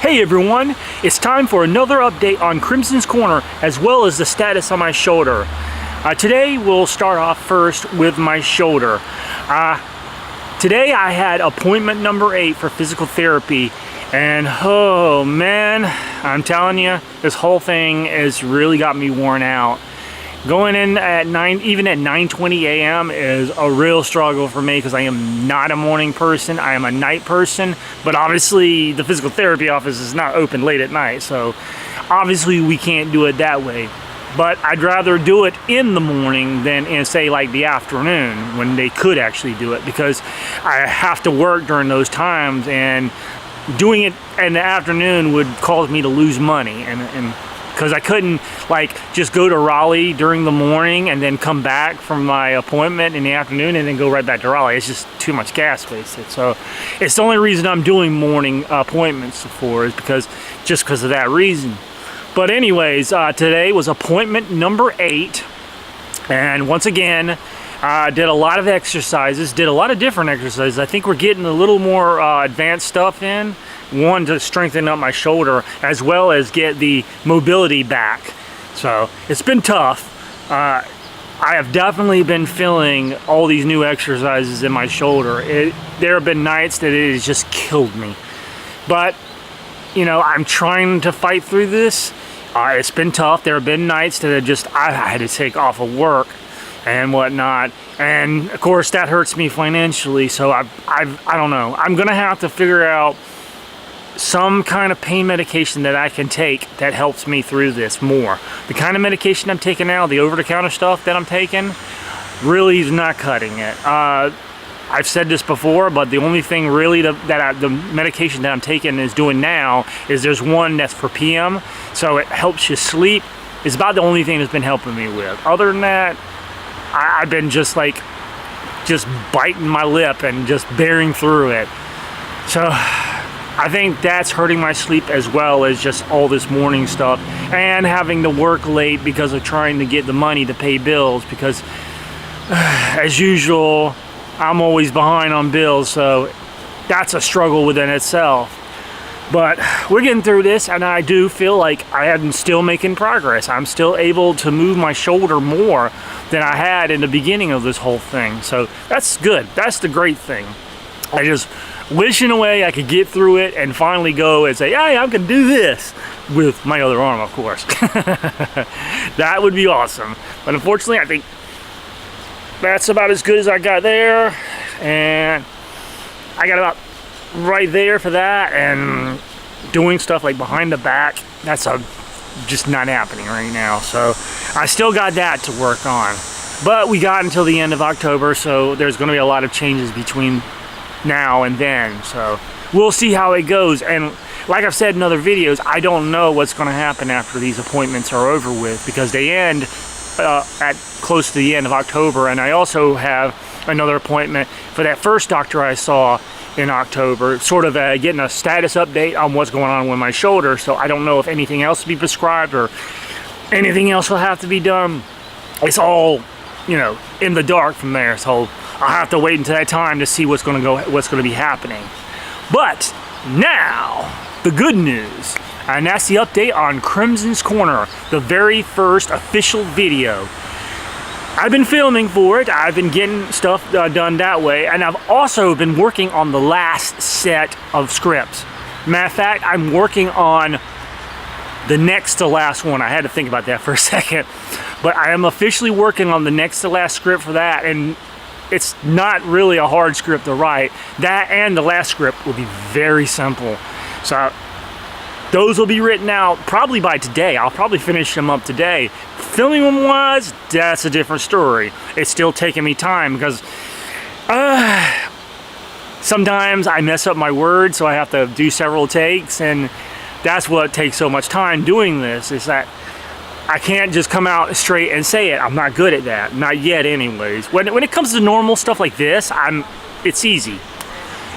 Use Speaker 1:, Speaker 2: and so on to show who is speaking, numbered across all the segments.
Speaker 1: Hey everyone, it's time for another update on Krimson's Korner as well as the status on my shoulder. Today we'll start off first with my shoulder. Today I had appointment number 8 for physical therapy, and oh man, I'm telling you, this whole thing has really got me worn out. Going in at 9:20 a.m. is a real struggle for me because I am not a morning person. I am a night person, but obviously the physical therapy office is not open late at night, so obviously we can't do it that way. But I'd rather do it in the morning than in, say, like the afternoon when they could actually do it, because I have to work during those times, and doing it in the afternoon would cause me to lose money, and because I couldn't like just go to Raleigh during the morning and then come back from my appointment in the afternoon and then go right back to Raleigh. It's just too much gas wasted. So it's the only reason I'm doing morning appointments for, is because of that reason. But anyways, today was appointment number 8, and once again did a lot of exercises, did a lot of different exercises. I think we're getting a little more advanced stuff in. One, to strengthen up my shoulder as well as get the mobility back. So it's been tough. I have definitely been feeling all these new exercises in my shoulder. There have been nights that it has just killed me. But, you know, I'm trying to fight through this. It's been tough. There have been nights that I had to take off of work and whatnot, and of course that hurts me financially. So I don't know. I'm gonna have to figure out some kind of pain medication that I can take that helps me through this more. The kind of medication I'm taking now, the over-the-counter stuff that I'm taking, really is not cutting it. I've said this before, but the only thing really the medication that I'm taking is doing now is there's one that's for PM, so it helps you sleep. It's about the only thing that's been helping me with. Other than that, I've been just biting my lip and just bearing through it. So I think that's hurting my sleep as well as just all this morning stuff and having to work late because of trying to get the money to pay bills, because as usual I'm always behind on bills, so that's a struggle within itself. But we're getting through this, and I do feel like I am still making progress. I'm still able to move my shoulder more than I had in the beginning of this whole thing, so that's good. That's the great thing. I just wishing away I could get through it and finally go and say, hey, I can do this with my other arm, of course. That would be awesome. But unfortunately, I think that's about as good as I got there, and I got about right there for that, and doing stuff like behind the back, that's just not happening right now. So I still got that to work on. But we got until the end of October, so there's going to be a lot of changes between now and then, so we'll see how it goes. And like I've said in other videos, I don't know what's going to happen after these appointments are over with, because they end at close to the end of October, and I also have another appointment for that first doctor I saw in October, sort of getting a status update on what's going on with my shoulder. So I don't know if anything else will be prescribed or anything else will have to be done. It's all, you know, in the dark from there, so I'll have to wait until that time to see what's going to be happening. But now the good news, and that's the update on Krimson's Korner, the very first official video. I've been filming for it. I've been getting stuff done that way, and I've also been working on the last set of scripts. Matter of fact, I'm working on the next to last one. I had to think about that for a second, but I am officially working on the next to last script for that, and it's not really a hard script to write. That and the last script will be very simple. So those will be written out probably by today. I'll probably finish them up today. Filming them wise, that's a different story. It's still taking me time because sometimes I mess up my words, so I have to do several takes, and that's what takes so much time doing this, is that I can't just come out straight and say it. I'm not good at that. Not yet anyways. When it comes to normal stuff like this, it's easy.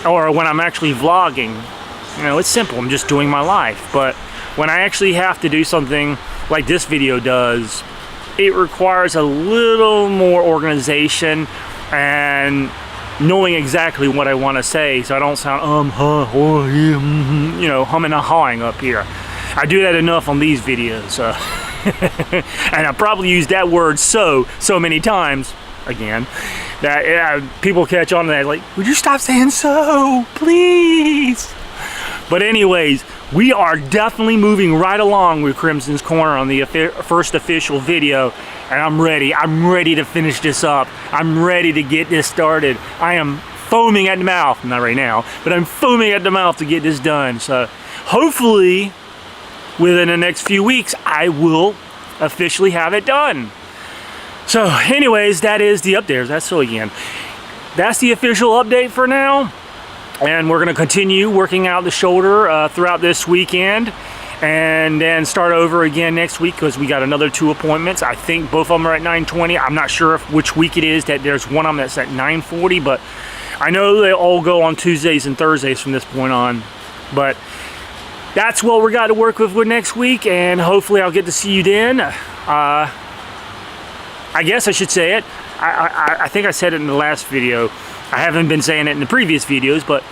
Speaker 1: Or when I'm actually vlogging, you know, it's simple. I'm just doing my life. But when I actually have to do something like this video does, it requires a little more organization and knowing exactly what I want to say, so I don't sound you know, humming and hawing up here. I do that enough on these videos, and I probably use that word so many times again that people catch on to that, like, would you stop saying so, please? But anyways, we are definitely moving right along with Krimson's Korner on the first official video, and I'm ready to finish this up. I'm ready to get this started. I am foaming at the mouth, not right now, but I'm foaming at the mouth to get this done. So hopefully within the next few weeks I will officially have it done. So anyways, that is the update. That's the official update for now, and we're going to continue working out the shoulder throughout this weekend, and then start over again next week because we got another 2 appointments. I think both of them are at 9:20. I'm not sure which week it is that there's one of them that's at 9:40, but I know they all go on Tuesdays and Thursdays from this point on. But that's what we got to work with next week, and hopefully I'll get to see you then. I guess I should say it. I think I said it in the last video. I haven't been saying it in the previous videos, but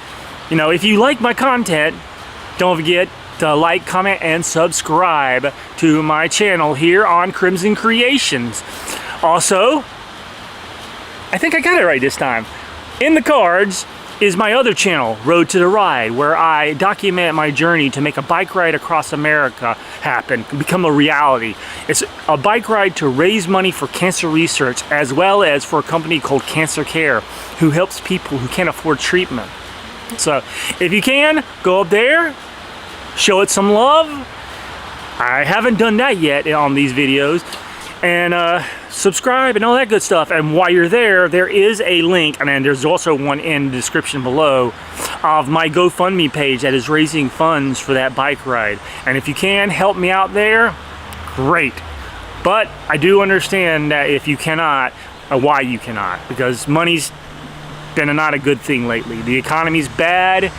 Speaker 1: you know, if you like my content, don't forget to like, comment, and subscribe to my channel here on Krimson Kreations. Also, I think I got it right this time. In the cards is my other channel, Road to the Ride, where I document my journey to make a bike ride across America happen, become a reality. It's a bike ride to raise money for cancer research, as well as for a company called Cancer Care, who helps people who can't afford treatment. So if you can, go up there, show it some love. I haven't done that yet on these videos. And subscribe and all that good stuff. And while you're there, there is a link, and then there's also one in the description below, of my GoFundMe page that is raising funds for that bike ride. And if you can help me out there, great. But I do understand that if you cannot, why you cannot, because money's been not a good thing lately. The economy's bad,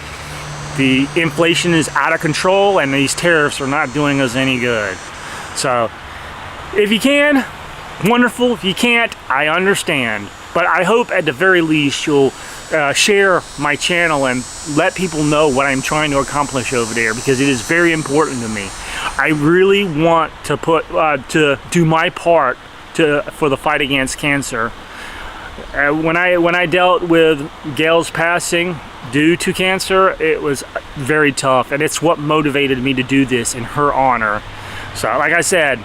Speaker 1: the inflation is out of control, and these tariffs are not doing us any good. So if you can, wonderful. If you can't, I understand. But I hope at the very least you'll share my channel and let people know what I'm trying to accomplish over there, because it is very important to me. I really want to to do my part for the fight against cancer. When I dealt with Gail's passing due to cancer, it was very tough, and it's what motivated me to do this in her honor. So like I said,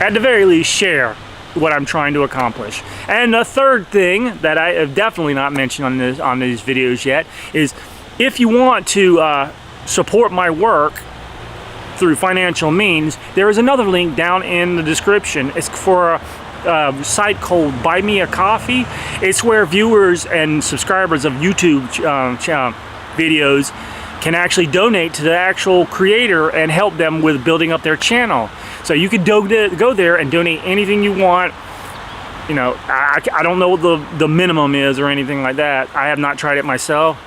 Speaker 1: at the very least, share what I'm trying to accomplish. And the third thing that I have definitely not mentioned on these videos yet is, if you want to support my work through financial means, there is another link down in the description. It's for a site called Buy Me a Coffee. It's where viewers and subscribers of YouTube videos can actually donate to the actual creator and help them with building up their channel. So you could go there and donate anything you want. You know, I don't know what the minimum is or anything like that. I have not tried it myself.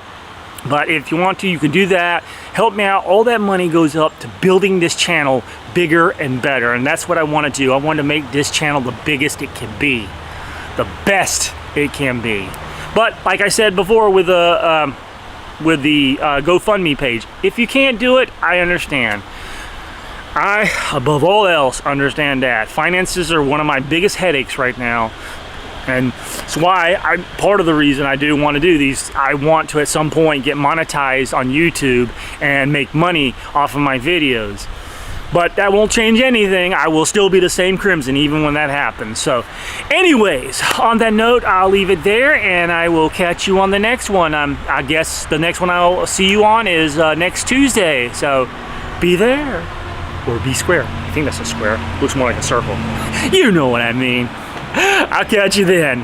Speaker 1: But if you want to, you can do that. Help me out. All that money goes up to building this channel bigger and better. And that's what I want to do. I want to make this channel the biggest it can be. The best it can be. But like I said before with the GoFundMe page, if you can't do it, I understand. I, above all else, understand that. Finances are one of my biggest headaches right now. And that's why part of the reason I do want to do these. I want to at some point get monetized on YouTube and make money off of my videos. But that won't change anything. I will still be the same Krimson even when that happens. So anyways, on that note, I'll leave it there, and I will catch you on the next one. I guess the next one I'll see you on is next Tuesday. So be there. Or be square. I think that's a square. Looks more like a circle. You know what I mean. I'll catch you then.